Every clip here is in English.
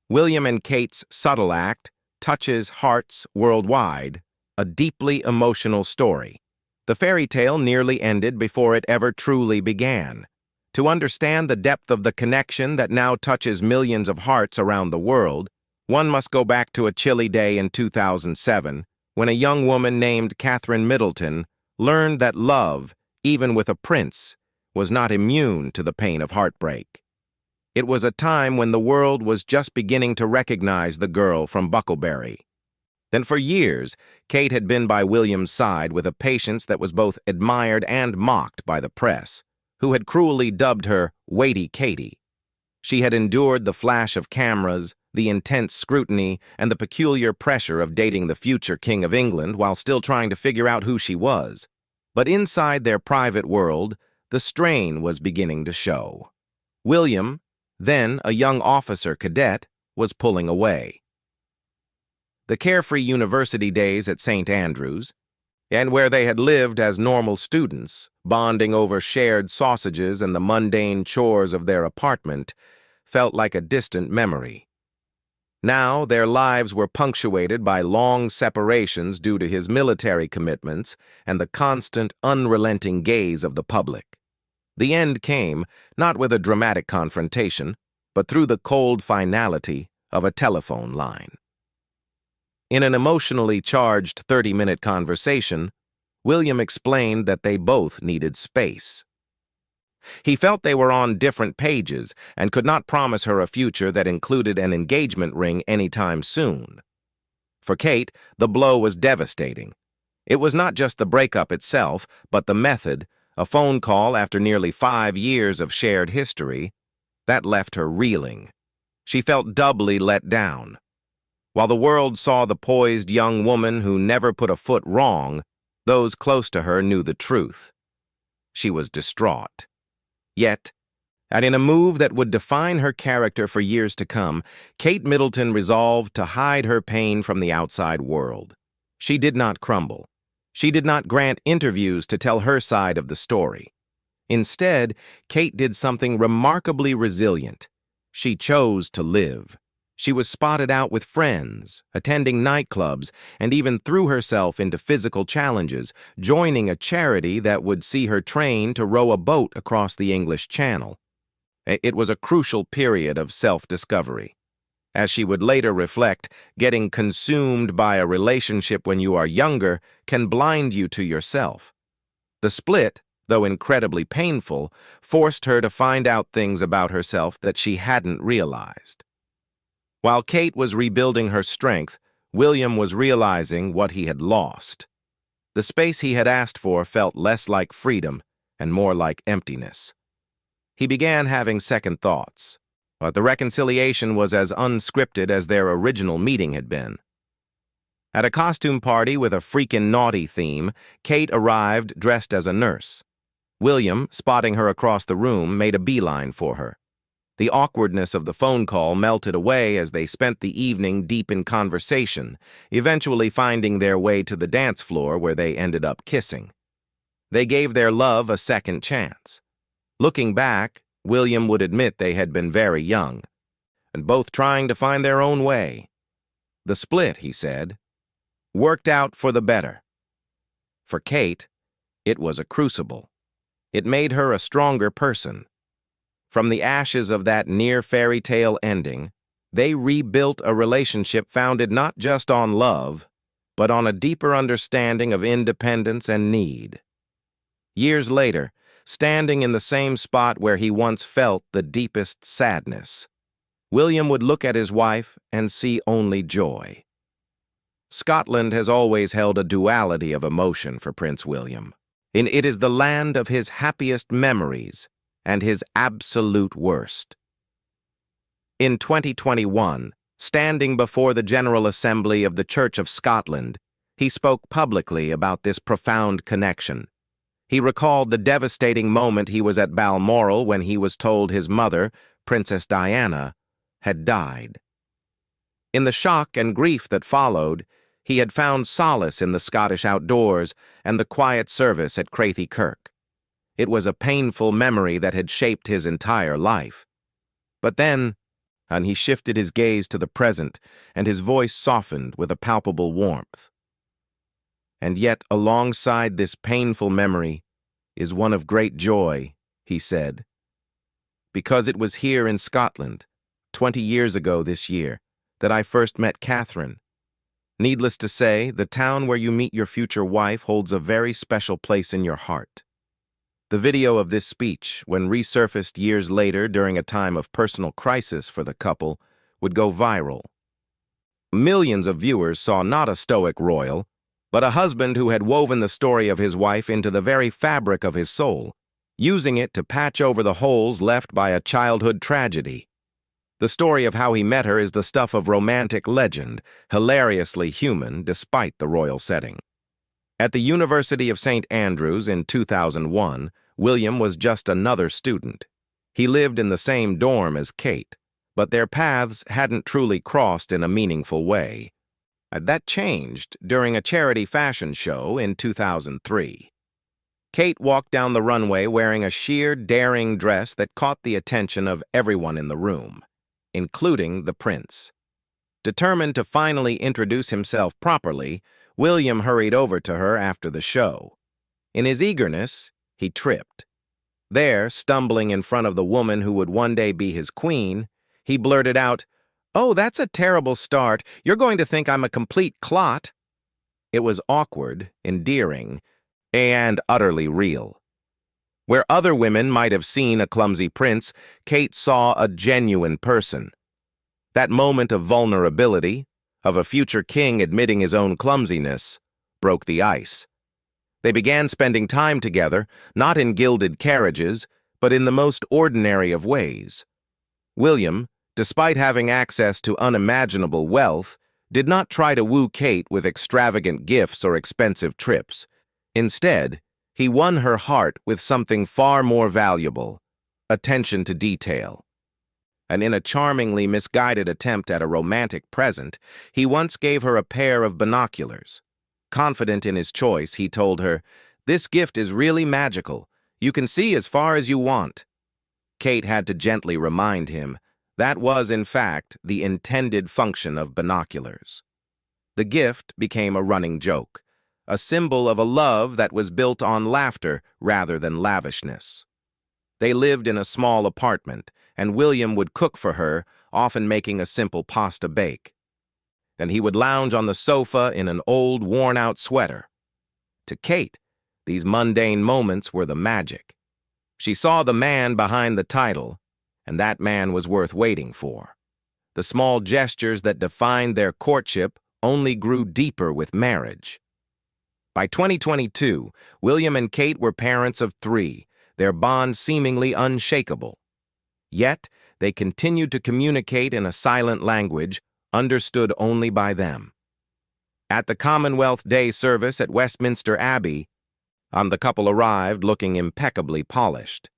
William and Kate's subtle act touches hearts worldwide, a deeply emotional story. The fairy tale nearly ended before it ever truly began. To understand the depth of the connection that now touches millions of hearts around the world, one must go back to a chilly day in 2007, when a young woman named Catherine Middleton learned that love, even with a prince, was not immune to the pain of heartbreak. It was a time when the world was just beginning to recognize the girl from Bucklebury. Then for years, Kate had been by William's side with a patience that was both admired and mocked by the press, who had cruelly dubbed her Weighty Katie. She had endured the flash of cameras, the intense scrutiny, and the peculiar pressure of dating the future King of England while still trying to figure out who she was. But inside their private world, the strain was beginning to show. William, then a young officer cadet, was pulling away. The carefree university days at St. Andrews, and where they had lived as normal students, bonding over shared sausages and the mundane chores of their apartment, felt like a distant memory. Now their lives were punctuated by long separations due to his military commitments and the constant, unrelenting gaze of the public. The end came, not with a dramatic confrontation, but through the cold finality of a telephone line. In an emotionally charged 30-minute conversation, William explained that they both needed space. He felt they were on different pages and could not promise her a future that included an engagement ring anytime soon. For Kate, the blow was devastating. It was not just the breakup itself, but the method, a phone call after nearly 5 years of shared history, that left her reeling. She felt doubly let down. While the world saw the poised young woman who never put a foot wrong, those close to her knew the truth. She was distraught. Yet, and in a move that would define her character for years to come, Kate Middleton resolved to hide her pain from the outside world. She did not crumble. She did not grant interviews to tell her side of the story. Instead, Kate did something remarkably resilient. She chose to live. She was spotted out with friends, attending nightclubs, and even threw herself into physical challenges, joining a charity that would see her train to row a boat across the English Channel. It was a crucial period of self-discovery. As she would later reflect, getting consumed by a relationship when you are younger can blind you to yourself. The split, though incredibly painful, forced her to find out things about herself that she hadn't realized. While Kate was rebuilding her strength, William was realizing what he had lost. The space he had asked for felt less like freedom and more like emptiness. He began having second thoughts, but the reconciliation was as unscripted as their original meeting had been. At a costume party with a freakin' naughty theme, Kate arrived dressed as a nurse. William, spotting her across the room, made a beeline for her. The awkwardness of the phone call melted away as they spent the evening deep in conversation, eventually finding their way to the dance floor where they ended up kissing. They gave their love a second chance. Looking back, William would admit they had been very young, and both trying to find their own way. The split, he said, worked out for the better. For Kate, it was a crucible. It made her a stronger person. From the ashes of that near fairy tale ending, they rebuilt a relationship founded not just on love, but on a deeper understanding of independence and need. Years later, standing in the same spot where he once felt the deepest sadness, William would look at his wife and see only joy. Scotland has always held a duality of emotion for Prince William. It is the land of his happiest memories and his absolute worst. In 2021, standing before the General Assembly of the Church of Scotland, he spoke publicly about this profound connection. He recalled the devastating moment he was at Balmoral when he was told his mother, Princess Diana, had died. In the shock and grief that followed, he had found solace in the Scottish outdoors and the quiet service at Crathie Kirk. It was a painful memory that had shaped his entire life. But then, and he shifted his gaze to the present, and his voice softened with a palpable warmth. "And yet, alongside this painful memory is one of great joy," he said. "Because it was here in Scotland, 20 years ago this year, that I first met Catherine. Needless to say, the town where you meet your future wife holds a very special place in your heart." The video of this speech, when resurfaced years later during a time of personal crisis for the couple, would go viral. Millions of viewers saw not a stoic royal, but a husband who had woven the story of his wife into the very fabric of his soul, using it to patch over the holes left by a childhood tragedy. The story of how he met her is the stuff of romantic legend, hilariously human despite the royal setting. At the University of St. Andrews in 2001, William was just another student. He lived in the same dorm as Kate, but their paths hadn't truly crossed in a meaningful way. That changed during a charity fashion show in 2003. Kate walked down the runway wearing a sheer, daring dress that caught the attention of everyone in the room, including the prince. Determined to finally introduce himself properly, William hurried over to her after the show. In his eagerness, he tripped. There, stumbling in front of the woman who would one day be his queen, he blurted out, "Oh, that's a terrible start. You're going to think I'm a complete clot." It was awkward, endearing, and utterly real. Where other women might have seen a clumsy prince, Kate saw a genuine person. That moment of vulnerability, of a future king admitting his own clumsiness, broke the ice. They began spending time together, not in gilded carriages, but in the most ordinary of ways. William, despite having access to unimaginable wealth, did not try to woo Kate with extravagant gifts or expensive trips. Instead, he won her heart with something far more valuable: attention to detail. And in a charmingly misguided attempt at a romantic present, he once gave her a pair of binoculars. Confident in his choice, he told her, "This gift is really magical. You can see as far as you want." Kate had to gently remind him that was, in fact, the intended function of binoculars. The gift became a running joke, a symbol of a love that was built on laughter rather than lavishness. They lived in a small apartment, and William would cook for her, often making a simple pasta bake. And he would lounge on the sofa in an old, worn-out sweater. To Kate, these mundane moments were the magic. She saw the man behind the title, and that man was worth waiting for. The small gestures that defined their courtship only grew deeper with marriage. By 2022, William and Kate were parents of 3, their bond seemingly unshakable. Yet, they continued to communicate in a silent language understood only by them. At the Commonwealth Day service at Westminster Abbey, the couple arrived looking impeccably polished.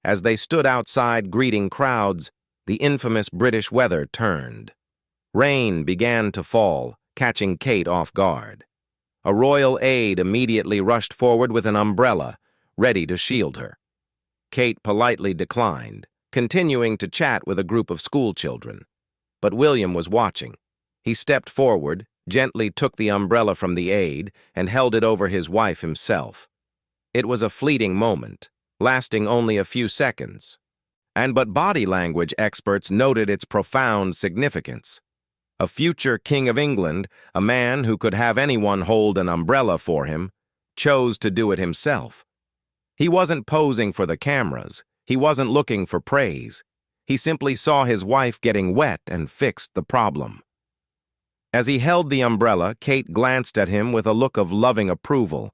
As they stood outside greeting crowds, the infamous British weather turned. Rain began to fall, catching Kate off guard. A royal aide immediately rushed forward with an umbrella, ready to shield her. Kate politely declined, continuing to chat with a group of schoolchildren. But William was watching. He stepped forward, gently took the umbrella from the aide, and held it over his wife himself. It was a fleeting moment, lasting only a few seconds. But body language experts noted its profound significance. A future King of England, a man who could have anyone hold an umbrella for him, chose to do it himself. He wasn't posing for the cameras. He wasn't looking for praise. He simply saw his wife getting wet and fixed the problem. As he held the umbrella, Kate glanced at him with a look of loving approval,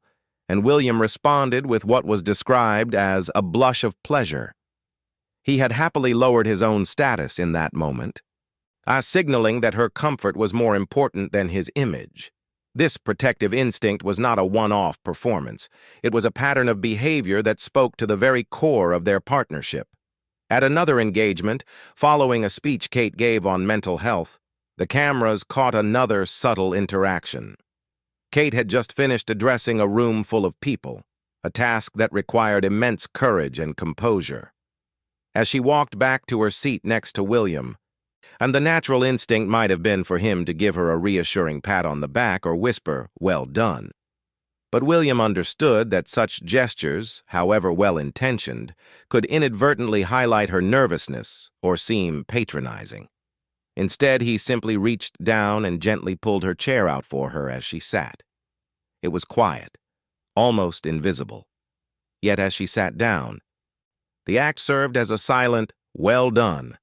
and William responded with what was described as a blush of pleasure. He had happily lowered his own status in that moment, signaling that her comfort was more important than his image. This protective instinct was not a one-off performance. It was a pattern of behavior that spoke to the very core of their partnership. At another engagement, following a speech Kate gave on mental health, the cameras caught another subtle interaction. Kate had just finished addressing a room full of people, a task that required immense courage and composure. As she walked back to her seat next to William, and the natural instinct might have been for him to give her a reassuring pat on the back or whisper, "Well done." But William understood that such gestures, however well-intentioned, could inadvertently highlight her nervousness or seem patronizing. Instead, he simply reached down and gently pulled her chair out for her as she sat. It was quiet, almost invisible. Yet as she sat down, the act served as a silent, "Well done."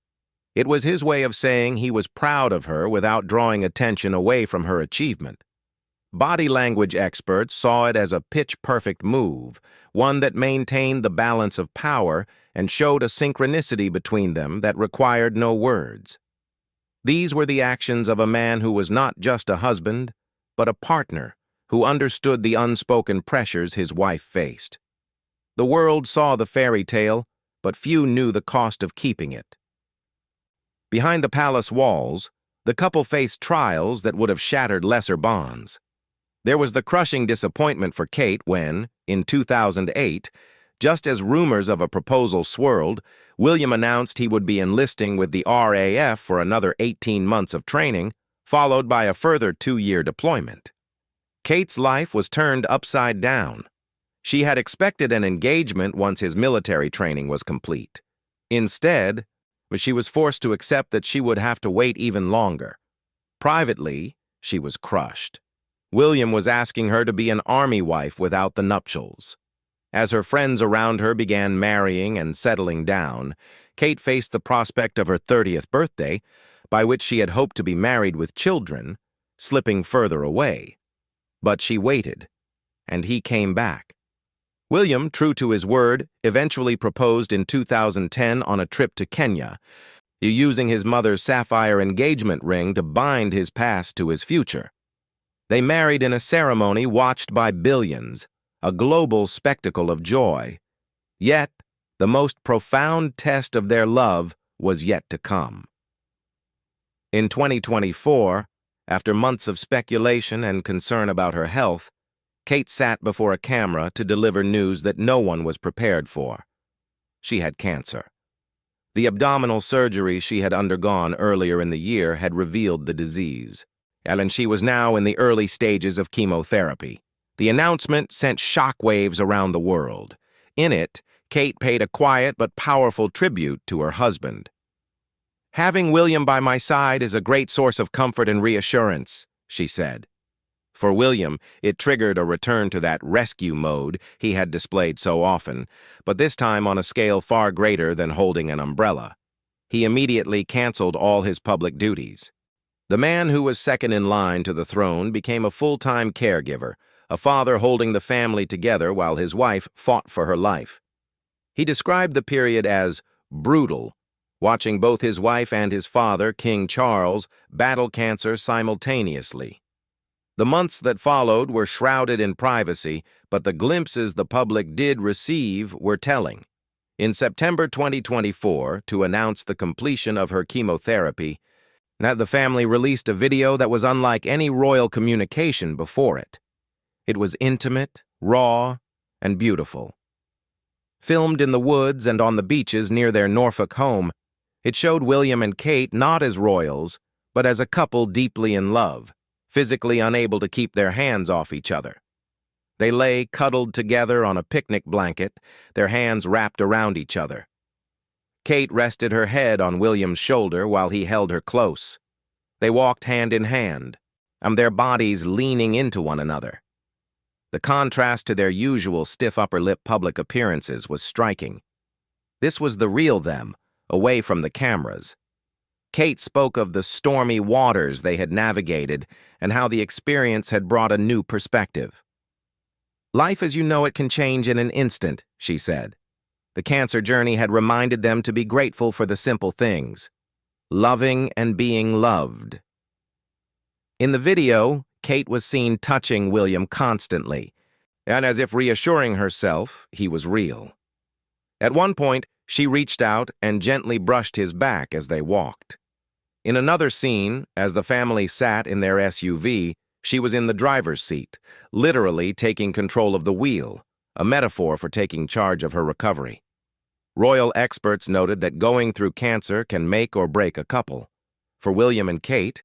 It was his way of saying he was proud of her without drawing attention away from her achievement. Body language experts saw it as a pitch-perfect move, one that maintained the balance of power and showed a synchronicity between them that required no words. These were the actions of a man who was not just a husband, but a partner who understood the unspoken pressures his wife faced. The world saw the fairy tale, but few knew the cost of keeping it. Behind the palace walls, the couple faced trials that would have shattered lesser bonds. There was the crushing disappointment for Kate when, in 2008, just as rumors of a proposal swirled, William announced he would be enlisting with the RAF for another 18 months of training, followed by a further 2-year deployment. Kate's life was turned upside down. She had expected an engagement once his military training was complete. Instead, she was forced to accept that she would have to wait even longer. Privately, she was crushed. William was asking her to be an army wife without the nuptials. As her friends around her began marrying and settling down, Kate faced the prospect of her 30th birthday, by which she had hoped to be married with children, slipping further away. But she waited, and he came back. William, true to his word, eventually proposed in 2010 on a trip to Kenya, using his mother's sapphire engagement ring to bind his past to his future. They married in a ceremony watched by billions, a global spectacle of joy. Yet, the most profound test of their love was yet to come. In 2024, after months of speculation and concern about her health, Kate sat before a camera to deliver news that no one was prepared for. She had cancer. The abdominal surgery she had undergone earlier in the year had revealed the disease, and she was now in the early stages of chemotherapy. The announcement sent shockwaves around the world. In it, Kate paid a quiet but powerful tribute to her husband. "Having William by my side is a great source of comfort and reassurance," she said. For William, it triggered a return to that rescue mode he had displayed so often, but this time on a scale far greater than holding an umbrella. He immediately canceled all his public duties. The man who was second in line to the throne became a full-time caregiver, a father holding the family together while his wife fought for her life. He described the period as brutal, watching both his wife and his father, King Charles, battle cancer simultaneously. The months that followed were shrouded in privacy, but the glimpses the public did receive were telling. In September 2024, to announce the completion of her chemotherapy, the family released a video that was unlike any royal communication before it. It was intimate, raw, and beautiful. Filmed in the woods and on the beaches near their Norfolk home, it showed William and Kate not as royals, but as a couple deeply in love, physically unable to keep their hands off each other. They lay cuddled together on a picnic blanket, their hands wrapped around each other. Kate rested her head on William's shoulder while he held her close. They walked hand in hand, their bodies leaning into one another. The contrast to their usual stiff upper lip public appearances was striking. This was the real them, away from the cameras. Kate spoke of the stormy waters they had navigated and how the experience had brought a new perspective. "Life as you know it can change in an instant," she said. The cancer journey had reminded them to be grateful for the simple things, loving and being loved. In the video, Kate was seen touching William constantly, and as if reassuring herself he was real. At one point, she reached out and gently brushed his back as they walked. In another scene, as the family sat in their SUV, she was in the driver's seat, literally taking control of the wheel, a metaphor for taking charge of her recovery. Royal experts noted that going through cancer can make or break a couple. For William and Kate,